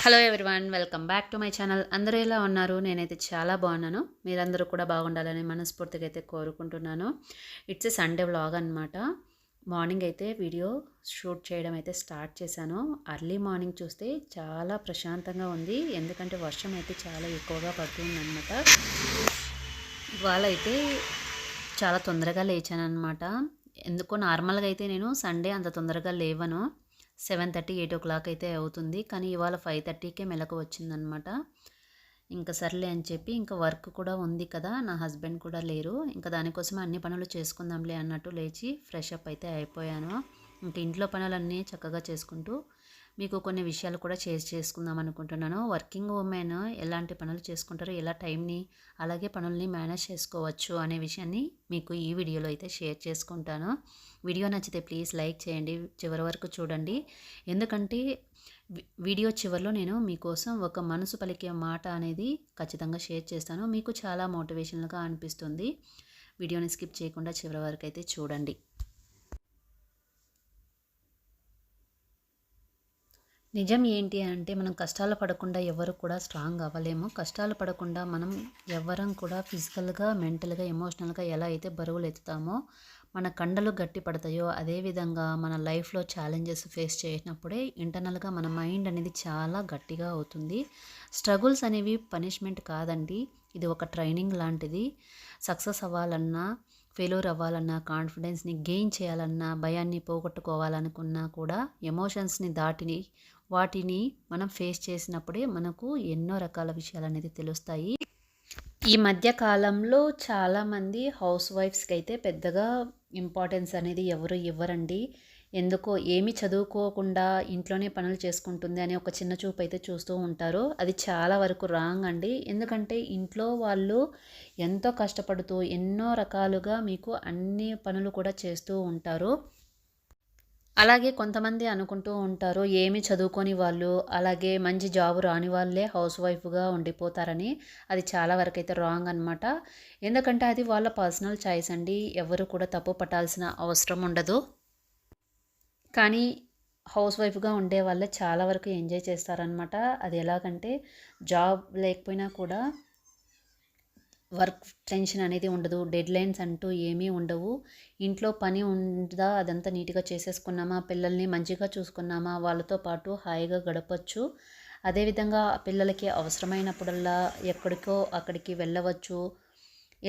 Hello everyone, welcome back to my channel. అందరూ ఎలా ఉన్నారు? నేనైతే చాలా బాగున్నాను. మీరందరూ కూడా బాగుండాలని మనస్ఫూర్తిగా అయితే కోరుకుంటున్నాను. ఇట్స్ సండే వ్లాగ్ అనమాట. మార్నింగ్ అయితే వీడియో షూట్ చేయడం అయితే స్టార్ట్ చేశాను. అర్లీ మార్నింగ్ చూస్తే చాలా ప్రశాంతంగా ఉంది, ఎందుకంటే వర్షం అయితే చాలా ఎక్కువగా పడుతుంది అనమాట. ఇవాళ అయితే చాలా తొందరగా లేచాను అనమాట. ఎందుకో నార్మల్గా అయితే నేను సండే అంత తొందరగా లేవను. 7:30, 8 అయితే అవుతుంది. కానీ ఇవాళ 5:30కే మెలకు వచ్చిందనమాట. ఇంకా సర్లే అని చెప్పి, ఇంకా వర్క్ కూడా ఉంది కదా, నా హస్బెండ్ కూడా లేరు, ఇంకా దానికోసం అన్ని పనులు చేసుకుందాంలే అన్నట్టు లేచి ఫ్రెష్ అప్ అయితే అయిపోయాను. ఇంక ఇంట్లో పనులన్నీ చక్కగా చేసుకుంటూ మీకు కొన్ని విషయాలు కూడా షేర్ చేసుకుందాం అనుకుంటున్నాను. వర్కింగ్ ఉమెన్ ఎలాంటి పనులు చేసుకుంటారో, ఎలా టైంని అలాగే పనుల్ని మేనేజ్ చేసుకోవచ్చు అనే విషయాన్ని మీకు ఈ వీడియోలో అయితే షేర్ చేసుకుంటాను. వీడియో నచ్చితే ప్లీజ్ లైక్ చేయండి, చివరి వరకు చూడండి. ఎందుకంటే వీడియో చివరిలో నేను మీకోసం ఒక మనసు పలికే మాట అనేది ఖచ్చితంగా షేర్ చేస్తాను. మీకు చాలా మోటివేషనల్గా అనిపిస్తుంది. వీడియోని స్కిప్ చేయకుండా చివరి వరకు అయితే చూడండి. నిజం ఏంటి అంటే, మనం కష్టాలు పడకుండా ఎవరు కూడా స్ట్రాంగ్ అవ్వలేము. కష్టాలు పడకుండా మనం ఎవ్వరం కూడా ఫిజికల్గా, మెంటల్గా, ఎమోషనల్గా ఎలా అయితే బరువులు ఎత్తుతామో, మన కండలు గట్టి పడతాయో, అదేవిధంగా మన లైఫ్లో ఛాలెంజెస్ ఫేస్ చేసినప్పుడే ఇంటర్నల్గా మన మైండ్ అనేది చాలా గట్టిగా అవుతుంది. స్ట్రగుల్స్ అనేవి పనిష్మెంట్ కాదండి, ఇది ఒక ట్రైనింగ్ లాంటిది. సక్సెస్ అవ్వాలన్నా, ఫెయిల్యూర్ అవ్వాలన్నా, కాన్ఫిడెన్స్ని గెయిన్ చేయాలన్నా, భయాన్ని పోగొట్టుకోవాలనుకున్నా కూడా ఎమోషన్స్ని దాటిని వాటిని మనం ఫేస్ చేసినప్పుడే మనకు ఎన్నో రకాల విషయాలు అనేది తెలుస్తాయి. ఈ మధ్య కాలంలో చాలామంది హౌస్ వైఫ్స్కి అయితే పెద్దగా ఇంపార్టెన్స్ అనేది ఎవరు ఇవ్వరండి. ఎందుకో ఏమి చదువుకోకుండా ఇంట్లోనే పనులు చేసుకుంటుంది అని ఒక చిన్న చూపు అయితే చూస్తూ ఉంటారు. అది చాలా వరకు రాంగ్ అండి. ఎందుకంటే ఇంట్లో వాళ్ళు ఎంతో కష్టపడుతూ ఎన్నో రకాలుగా మీకు అన్ని పనులు కూడా చేస్తూ ఉంటారు. అలాగే కొంతమంది అనుకుంటూ ఉంటారు, ఏమి చదువుకొని వాళ్ళు, అలాగే మంచి జాబ్ రాని వాళ్ళే హౌస్ వైఫ్గా ఉండిపోతారని. అది చాలా వరకు అయితే రాంగ్ అనమాట. ఎందుకంటే అది వాళ్ళ పర్సనల్ చాయిస్ అండి, ఎవరు కూడా తప్పు పట్టాల్సిన అవసరం ఉండదు. కానీ హౌస్ వైఫ్గా ఉండే వాళ్ళే చాలా వరకు ఎంజాయ్ చేస్తారనమాట. అది ఎలాగంటే, జాబ్ లేకపోయినా కూడా వర్క్ టెన్షన్ అనేది ఉండదు, డెడ్ లైన్స్ అంటూ ఏమీ ఉండవు. ఇంట్లో పని ఉందా, అదంతా నీట్గా చేసేసుకున్నామా, పిల్లల్ని మంచిగా చూసుకున్నామా, వాళ్ళతో పాటు హాయిగా గడపచ్చు. అదేవిధంగా పిల్లలకి అవసరమైనప్పుడల్లా ఎక్కడికో అక్కడికి వెళ్ళవచ్చు.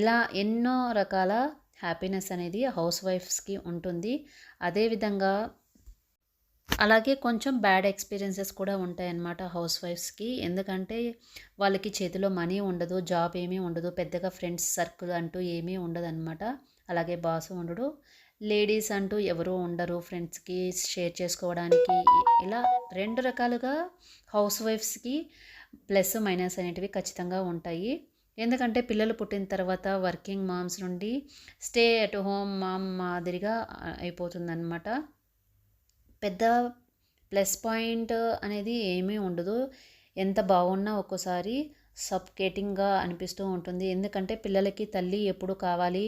ఇలా ఎన్నో రకాల హ్యాపీనెస్ అనేది హౌస్ వైఫ్స్కి ఉంటుంది. అదేవిధంగా అలాగే కొంచెం బ్యాడ్ ఎక్స్పీరియన్సెస్ కూడా ఉంటాయన్నమాట హౌస్ వైఫ్స్కి. ఎందుకంటే వాళ్ళకి చేతిలో మనీ ఉండదు, జాబ్ ఏమీ ఉండదు, పెద్దగా ఫ్రెండ్స్ సర్కిల్ అంటూ ఏమీ ఉండదన్నమాట. అలాగే బాస్ ఉండడు, లేడీస్ అంటూ ఎవరూ ఉండరు ఫ్రెండ్స్కి షేర్ చేసుకోవడానికి. ఇలా రెండు రకాలుగా హౌస్ వైఫ్స్కి ప్లస్ మైనస్ అనేటివి ఖచ్చితంగా ఉంటాయి. ఎందుకంటే పిల్లలు పుట్టిన తర్వాత వర్కింగ్ మామ్స్ నుండి స్టే అట్ హోమ్ మామ్ మాదిరిగా అయిపోతుందన్నమాట. పెద్ద ప్లస్ పాయింట్ అనేది ఏమీ ఉండదు. ఎంత బాగున్నా ఒక్కోసారి సఫోకేటింగ్గా అనిపిస్తూ ఉంటుంది. ఎందుకంటే పిల్లలకి తల్లి ఎప్పుడు కావాలి,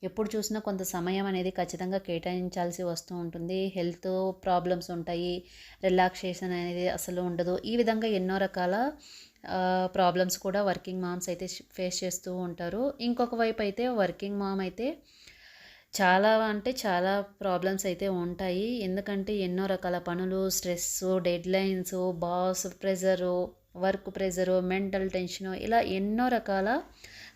ఎప్పుడు చూసినా కొంత సమయం అనేది ఖచ్చితంగా కేటాయించాల్సి వస్తూ ఉంటుంది. హెల్త్ ప్రాబ్లమ్స్ ఉంటాయి, రిలాక్సేషన్ అనేది అసలు ఉండదు. ఈ విధంగా ఎన్నో రకాల ప్రాబ్లమ్స్ కూడా వర్కింగ్ మామ్స్ అయితే ఫేస్ చేస్తూ ఉంటారు. ఇంకొక వైపు అయితే వర్కింగ్ మామ్ అయితే చాలా అంటే చాలా ప్రాబ్లమ్స్ అయితే ఉంటాయి. ఎందుకంటే ఎన్నో రకాల పనులు, stress, deadlines, boss pressure, work pressure, mental tension, ఇలా ఎన్నో రకాల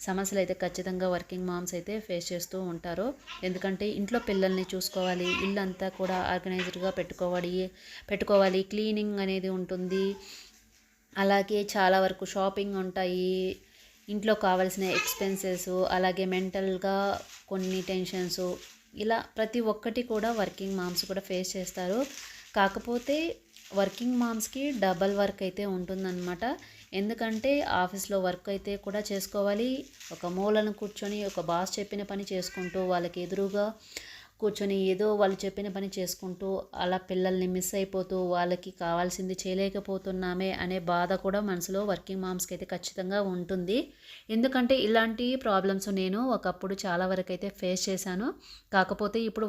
సమస్యలు అయితే ఖచ్చితంగా వర్కింగ్ మామ్స్ అయితే ఫేస్ చేస్తూ ఉంటారు. ఎందుకంటే ఇంట్లో పిల్లల్ని చూసుకోవాలి, ఇల్లంతా కూడా ఆర్గనైజ్డ్గా పెట్టుకోవాలి, క్లీనింగ్ అనేది ఉంటుంది. అలాగే చాలా వరకు షాపింగ్ ఉంటాయి, ఇంట్లో కావాల్సిన ఎక్స్పెన్సెస్, అలాగే మెంటల్గా కొన్ని టెన్షన్స్, ఇలా ప్రతి ఒక్కటి కూడా వర్కింగ్ మామ్స్ కూడా ఫేస్ చేస్తారు. కాకపోతే వర్కింగ్ మామ్స్కి డబల్ వర్క్ అయితే ఉంటుందన్నమాట. ఎందుకంటే ఆఫీస్లో వర్క్ అయితే కూడా చేసుకోవాలి, ఒక మూలను కూర్చొని ఒక బాస్ చెప్పిన పని చేసుకుంటూ, వాళ్ళకి ఎదురుగా కూర్చొని ఏదో వాళ్ళు చెప్పిన పని చేసుకుంటూ, అలా పిల్లల్ని మిస్ అయిపోతూ, వాళ్ళకి కావాల్సింది చేయలేకపోతున్నామే అనే బాధ కూడా మనసులో వర్కింగ్ మామ్స్కి అయితే ఖచ్చితంగా ఉంటుంది. ఎందుకంటే ఇలాంటి ప్రాబ్లమ్స్ నేను ఒకప్పుడు చాలా వరకు అయితే ఫేస్ చేశాను. కాకపోతే ఇప్పుడు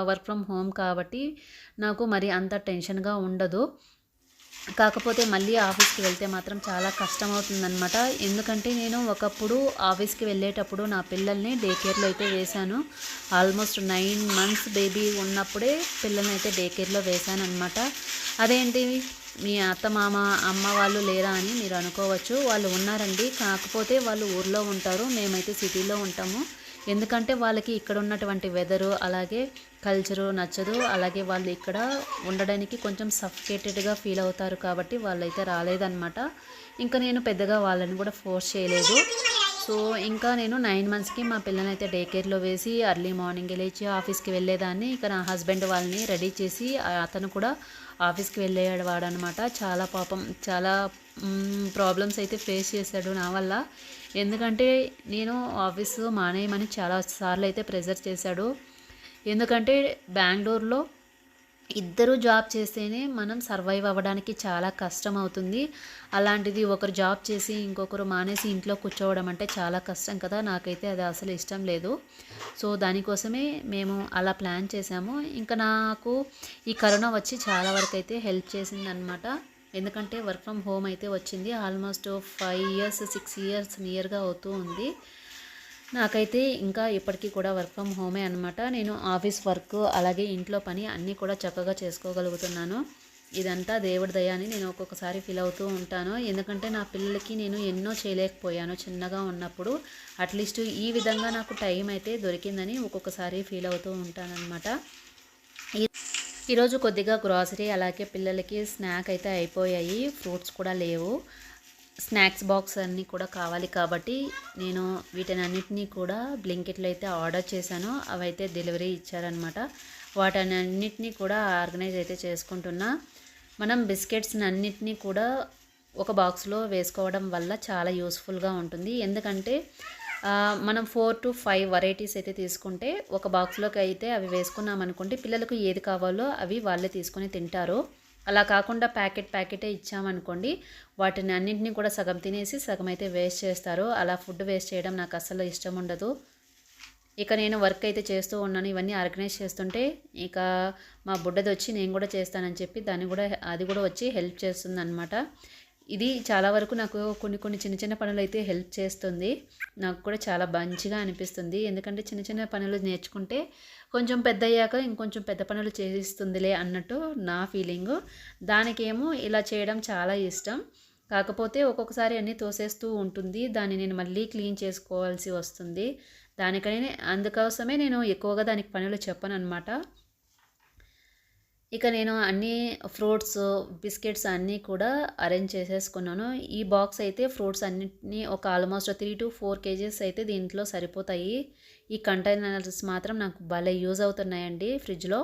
వర్క్ ఫ్రమ్ హోమ్ కాబట్టి నాకు మరి అంత టెన్షన్గా ఉండదు. కాకపోతే మళ్ళీ ఆఫీస్కి వెళ్తే మాత్రం చాలా కష్టమవుతుందనమాట. ఎందుకంటే నేను ఒకప్పుడు ఆఫీస్కి వెళ్ళేటప్పుడు నా పిల్లల్ని డే కేర్‌లో అయితే వేశాను. ఆల్మోస్ట్ 9 మంత్స్ బేబీ ఉన్నప్పుడే పిల్లల్ని అయితే డే కేర్‌లో వేశాననమాట. అదేంటి మీ అత్త, మామ, అమ్మ వాళ్ళు లేరా అని మీరు అనుకోవచ్చు. వాళ్ళు ఉన్నారండి. కాకపోతే వాళ్ళు ఊర్లో ఉంటారు. మేమైతే సిటీలో ఉంటాము. ఎందుకంటే వాళ్ళకి ఇక్కడ ఉన్నటువంటి వెదరు అలాగే కల్చరు నచ్చదు. అలాగే వాళ్ళు ఇక్కడ ఉండడానికి కొంచెం సఫికేటెడ్‌గా ఫీల్ అవుతారు కాబట్టి వాళ్ళైతే రాలేదనమాట. ఇంకా నేను పెద్దగా వాళ్ళని కూడా ఫోర్స్ చేయలేదు. సో, ఇంకా నేను 9 మంత్స్‌కి మా పిల్లలనైతే డే కేర్‌లో వేసి ఎర్లీ మార్నింగే లేచి ఆఫీస్‌కి వెళ్ళేదాన్ని. ఇక నా హస్బెండ్ వాళ్ళని రెడీ చేసి అతను కూడా ఆఫీస్‌కి వెళ్ళేవాడనమాట. చాలా పాపం చాలా ప్రాబ్లమ్స్ అయితే ఫేస్ చేశాడు నా వల్ల. ఎందుకంటే నేను ఆఫీసు మానేయమని చాలా సార్లు అయితే ప్రెజర్ చేశాడు. ఎందుకంటే బెంగుళూరులో ఇద్దరు జాబ్ చేస్తేనే మనం సర్వైవ్ అవ్వడానికి చాలా కష్టం అవుతుంది. అలాంటిది ఒకరు జాబ్ చేసి ఇంకొకరు మానేసి ఇంట్లో కూర్చోవడం అంటే చాలా కష్టం కదా! నాకైతే అది అసలు ఇష్టం లేదు. సో, దానికోసమే మేము అలా ప్లాన్ చేసాము. ఇంకా నాకు ఈ కరోనా వచ్చి చాలా వరకు అయితే హెల్ప్ చేసిందనమాట. ఎందుకంటే వర్క్ ఫ్రమ్ హోమ్ అయితే వచ్చింది. ఆల్మోస్ట్ 5 ఇయర్స్ 6 ఇయర్స్ నియర్‌గా అవుతూ ఉంది. నాకైతే ఇంకా ఇప్పటికీ కూడా వర్క్ ఫ్రమ్ హోమే అనమాట. నేను ఆఫీస్ వర్క్ అలాగే ఇంట్లో పని అన్నీ కూడా చక్కగా చేసుకోగలుగుతున్నాను. ఇదంతా దేవుడి దయ అని నేను ఒక్కొక్కసారి ఫీల్ అవుతూ ఉంటాను. ఎందుకంటే నా పిల్లలకి నేను ఎన్నో చేయలేకపోయాను చిన్నగా ఉన్నప్పుడు. అట్లీస్ట్ ఈ విధంగా నాకు టైం అయితే దొరికిందని ఒక్కొక్కసారి ఫీల్ అవుతూ ఉంటానన్నమాట. ఈరోజు కొద్దిగా గ్రాసరీ అలాగే పిల్లలకి స్నాక్ అయితే అయిపోయాయి. ఫ్రూట్స్ కూడా లేవు. స్నాక్స్ బాక్స్ అన్నీ కూడా కావాలి కాబట్టి నేను వీటన్నిటినీ కూడా బ్లింకిట్లో అయితే ఆర్డర్ చేశాను. అవైతే డెలివరీ ఇచ్చారనమాట. వాటన్నిటినీ కూడా ఆర్గనైజ్ అయితే చేసుకుంటున్నా. మనం బిస్కెట్స్ అన్నిటినీ కూడా ఒక బాక్స్లో వేసుకోవడం వల్ల చాలా యూస్ఫుల్గా ఉంటుంది. ఎందుకంటే మనం 4 to 5 వెరైటీస్ అయితే తీసుకుంటే ఒక బాక్స్లోకి అయితే అవి వేసుకున్నాం అనుకోండి, పిల్లలకు ఏది కావాలో అవి వాళ్ళే తీసుకొని తింటారు. అలా కాకుండా ప్యాకెటే ఇచ్చామనుకోండి, వాటిని అన్నింటినీ కూడా సగం తినేసి సగం అయితే వేస్ట్ చేస్తారు. అలా ఫుడ్ వేస్ట్ చేయడం నాకు అస్సలు ఇష్టం ఉండదు. ఇక నేను వర్క్ అయితే చేస్తూ ఉన్నాను. ఇవన్నీ ఆర్గనైజ్ చేస్తుంటే ఇక మా బుడ్డది వచ్చి నేను కూడా చేస్తానని చెప్పి అది కూడా వచ్చి హెల్ప్ చేస్తుందన్నమాట. ఇది చాలా వరకు నాకు కొన్ని చిన్న చిన్న పనులు అయితే హెల్ప్ చేస్తుంది. నాకు కూడా చాలా మంచిగా అనిపిస్తుంది. ఎందుకంటే చిన్న చిన్న పనులు నేర్చుకుంటే కొంచెం పెద్దయ్యాక ఇంకొంచెం పెద్ద పనులు చేయిస్తుందిలే అన్నట్టు నా ఫీలింగు. దానికేమో ఇలా చేయడం చాలా ఇష్టం. కాకపోతే ఒక్కొక్కసారి అన్నీ తోసేస్తూ ఉంటుంది. దాన్ని నేను మళ్ళీ క్లీన్ చేసుకోవాల్సి వస్తుంది. అందుకోసమే నేను ఎక్కువగా దానికి పనులు చెప్పనన్నమాట. ఇక నేను అన్నీ ఫ్రూట్స్, బిస్కెట్స్ అన్నీ కూడా అరేంజ్ చేసేసుకున్నాను. ఈ బాక్స్ అయితే ఫ్రూట్స్ అన్నిటినీ ఒక ఆల్మోస్ట్ 3 to 4 కేజీస్ అయితే దీంట్లో సరిపోతాయి. ఈ కంటైనర్స్ మాత్రం నాకు భలే యూజ్ అవుతున్నాయండి ఫ్రిడ్జ్‌లో.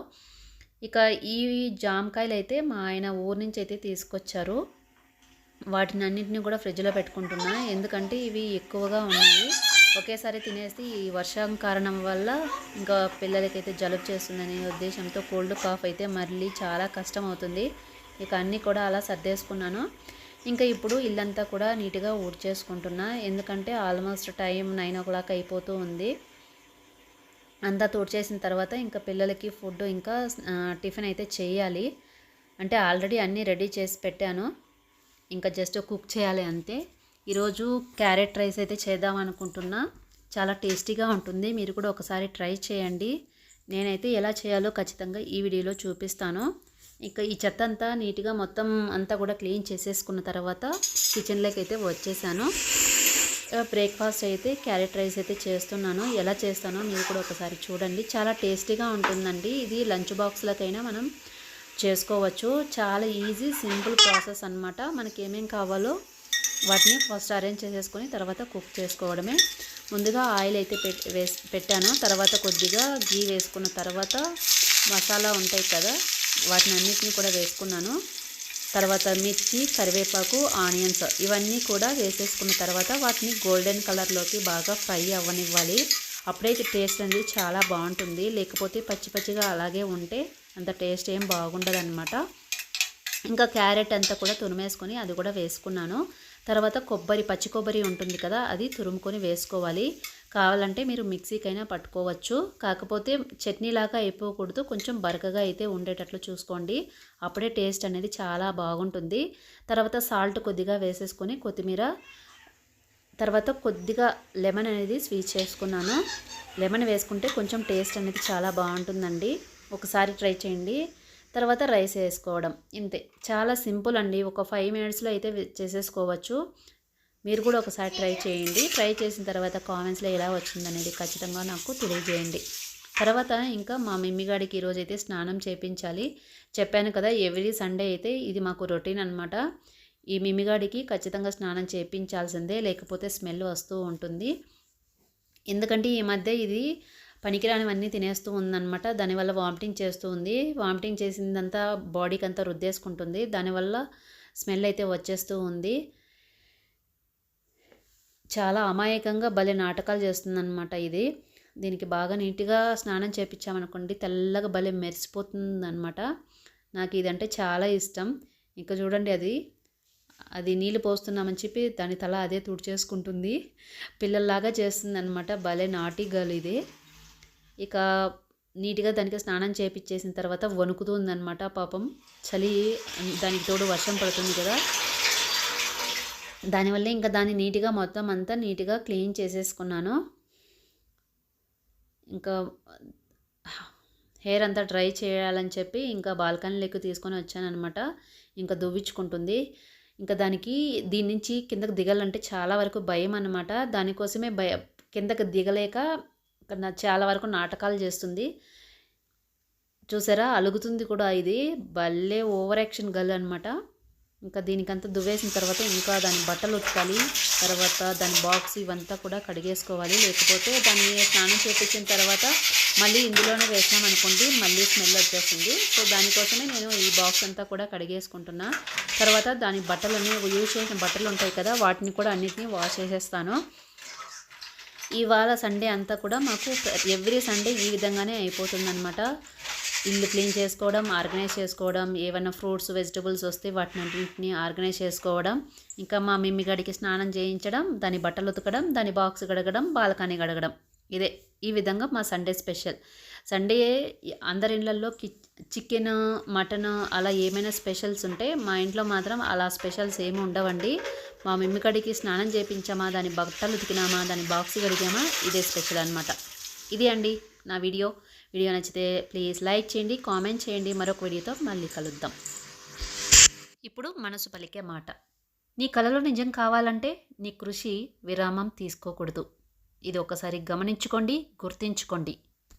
ఇక ఈ జామకాయలు అయితే మా ఆయన ఊరు నుంచి అయితే తీసుకొచ్చారు. వాటిని అన్నింటినీ కూడా ఫ్రిడ్జ్‌లో పెట్టుకుంటున్నా. ఎందుకంటే ఇవి ఎక్కువగా ఉన్నాయి. ఒకేసారి తినేసి ఈ వర్షం కారణం వల్ల ఇంకా పిల్లలకైతే జలుబు చేస్తుందనే ఉద్దేశంతో కోల్డ్ కాఫ్ అయితే మళ్ళీ చాలా కష్టం అవుతుంది. ఇక అన్నీ కూడా అలా సర్దేసుకున్నాను. ఇంకా ఇప్పుడు ఇల్లంతా కూడా నీట్‌గా ఊడ్చేసుకుంటున్నా. ఎందుకంటే ఆల్మోస్ట్ టైం 9 అయిపోతూ ఉంది. అంతా తుడిచేసిన తర్వాత ఇంకా పిల్లలకి ఫుడ్ ఇంకా టిఫిన్ అయితే చేయాలి. అంటే ఆల్రెడీ అన్నీ రెడీ చేసి పెట్టాను. ఇంకా జస్ట్ కుక్ చేయాలి అంతే. ఈరోజు క్యారెట్ రైస్ అయితే చేద్దాం అనుకుంటున్నా. చాలా టేస్టీగా ఉంటుంది. మీరు కూడా ఒకసారి ట్రై చేయండి. నేనైతే ఎలా చేయాలో ఖచ్చితంగా ఈ వీడియోలో చూపిస్తాను. ఇక ఈ చెత్త అంతా నీట్గా మొత్తం అంతా కూడా క్లీన్ చేసేసుకున్న తర్వాత కిచెన్లోకి అయితే వచ్చేసాను. బ్రేక్ఫాస్ట్ అయితే క్యారెట్ రైస్ అయితే చేస్తున్నాను. ఎలా చేస్తానో మీరు కూడా ఒకసారి చూడండి. చాలా టేస్టీగా ఉంటుందండి. ఇది లంచ్ బాక్స్లకైనా మనం చేసుకోవచ్చు. చాలా ఈజీ సింపుల్ ప్రాసెస్ అన్నమాట. మనకి ఏమేం కావాలో వాటిని ఫస్ట్ అరేంజ్ చేసేసుకొని తర్వాత కుక్ చేసుకోవడమే. ముందుగా ఆయిల్ అయితే పెట్టాను. తర్వాత కొద్దిగా గీ వేసుకున్న తర్వాత మసాలా ఉంటాయి కదా, వాటిని అన్నిటిని కూడా వేసుకున్నాను. తర్వాత మిర్చి, కరివేపాకు, ఆనియన్స్ ఇవన్నీ కూడా వేసేసుకున్న తర్వాత వాటిని గోల్డెన్ కలర్లోకి బాగా ఫ్రై అవ్వనివ్వాలి. అప్పుడే టేస్ట్ అనేది చాలా బాగుంటుంది. లేకపోతే పచ్చి పచ్చిగా అలాగే ఉంటే అంత టేస్ట్ ఏం బాగుండదన్నమాట. ఇంకా క్యారెట్ అంతా కూడా తురిమేసుకొని అది కూడా వేసుకున్నాను. తర్వాత పచ్చి కొబ్బరి ఉంటుంది కదా, అది తురుముకొని వేసుకోవాలి. కావాలంటే మీరు మిక్సీకైనా పట్టుకోవచ్చు. కాకపోతే చట్నీలాగా అయిపోకూడదు, కొంచెం బరకగా అయితే ఉండేటట్లు చూసుకోండి. అప్పుడే టేస్ట్ అనేది చాలా బాగుంటుంది. తర్వాత సాల్ట్ కొద్దిగా వేసేసుకొని కొత్తిమీర, తర్వాత కొద్దిగా లెమన్ అనేది స్వీజ్ చేసుకున్నాను. లెమన్ వేసుకుంటే కొంచెం టేస్ట్ అనేది చాలా బాగుంటుందండి. ఒకసారి ట్రై చేయండి. తర్వాత రైస్ వేసుకోవడం, ఇంతే. చాలా సింపుల్ అండి. ఒక 5 మినిట్స్లో అయితే చేసేసుకోవచ్చు. మీరు కూడా ఒకసారి ట్రై చేయండి. ట్రై చేసిన తర్వాత కామెంట్స్లో ఎలా వచ్చిందనేది ఖచ్చితంగా నాకు తెలియజేయండి. తర్వాత ఇంకా మా మమ్మీగాడికి ఈరోజైతే స్నానం చేయించాలి. చెప్పాను కదా, ఎవ్రీ సండే అయితే ఇది మాకు రొటీన్ అనమాట. ఈ మిమ్మిగాడికి ఖచ్చితంగా స్నానం చేయించాల్సిందే, లేకపోతే స్మెల్ వస్తూ ఉంటుంది. ఎందుకంటే ఈ మధ్య ఇది పనికిరానివన్నీ తినేస్తూ ఉందన్నమాట. దానివల్ల వామిటింగ్ చేస్తూ ఉంది. వామిటింగ్ చేసిందంతా బాడీకి అంతా రుద్దేసుకుంటుంది. దానివల్ల స్మెల్ అయితే వచ్చేస్తూ ఉంది. చాలా అమాయకంగా భలే నాటకాలు చేస్తుందన్నమాట ఇది. దీనికి బాగా నీట్గా స్నానం చేయించామనుకోండి, తెల్లగా భలే మెరిసిపోతుందన్నమాట. నాకు ఇదంటే చాలా ఇష్టం. ఇంకా చూడండి, అది నీళ్ళు పోస్తున్నామని చెప్పి దాని తల అదే తుడిచేసుకుంటుంది. పిల్లల్లాగా చేస్తుందన్నమాట. భలే నాటి గర్ల్ ఇది. ఇక నీట్గా దానికి స్నానం చేయించేసిన తర్వాత వణుకుతుందన్నమాట పాపం. చలి, దానికి తోడు వర్షం పడుతుంది కదా, దానివల్ల ఇంకా దాన్ని నీట్గా మొత్తం అంతా నీట్గా క్లీన్ చేసేసుకున్నాను. ఇంకా హెయిర్ అంతా డ్రై చేయాలని చెప్పి ఇంకా బాల్కనీలోకి తీసుకొని వచ్చానమాట. ఇంకా దువ్వించుకుంటుంది. ఇంకా దానికి దీని నుంచి కిందకు దిగాలంటే చాలా వరకు భయం అన్నమాట. దానికోసమే కిందకు దిగలేక చాలా వరకు నాటకాలు చేస్తుంది. చూసారా, అలుగుతుంది కూడా. ఇది భలే ఓవర్ యాక్షన్ గర్ల్ అనమాట. ఇంకా దీనికంతా దువ్వేసిన తర్వాత ఇంకా దాని బట్టలు ఉతకాలి. తర్వాత దాని బాక్స్ ఇవంతా కూడా కడిగేసుకోవాలి. లేకపోతే దాన్ని స్నానం చేయించిన తర్వాత మళ్ళీ ఇందులోనే వేసామనుకోండి, మళ్ళీ స్మెల్ వచ్చేస్తుంది. సో దానికోసమే నేను ఈ బాక్స్ అంతా కూడా కడిగేసుకుంటున్నా. తర్వాత దాని బట్టలన్నీ, యూజ్ చేసిన బట్టలు ఉంటాయి కదా, వాటిని కూడా అన్నిటినీ వాష్ చేసేస్తాను. ఇవాళ సండే అంతా కూడా మాకు ఎవ్రీ సండే ఈ విధంగానే అయిపోతుందన్నమాట. ఇల్లు క్లీన్ చేసుకోవడం, ఆర్గనైజ్ చేసుకోవడం, ఏమైనా ఫ్రూట్స్ వెజిటబుల్స్ వస్తే వాటిని అన్నింటినీ ఆర్గనైజ్ చేసుకోవడం, ఇంకా మా మమ్మీగాడికి స్నానం చేయించడం, దాని బట్టలు ఉతకడం, దాని బాక్స్ గడగడం, బాల్కనీ గడగడం. ఈ విధంగా మా సండే స్పెషల్. సండే అందరి ఇళ్ళల్లో చికెన్, మటన్ అలా ఏమైనా స్పెషల్స్ ఉంటే, మా ఇంట్లో మాత్రం అలా స్పెషల్స్ ఏమి ఉండవండి. మా మమ్మీగాడికి స్నానం చేయించామా, దాని బట్టలు ఉతికినామా, దాని బాక్స్ గడిగామా, ఇదే స్పెషల్ అనమాట. ఇది అండి నా వీడియో నచ్చితే ప్లీజ్ లైక్ చేయండి, కామెంట్ చేయండి. మరొక వీడియోతో మళ్ళీ కలుద్దాం. ఇప్పుడు మనసు పలికే మాట. నీ కలలో నిజం కావాలంటే నీ కృషి విరామం తీసుకోకూడదు. ఇది ఒకసారి గమనించుకోండి, గుర్తుంచుకోండి.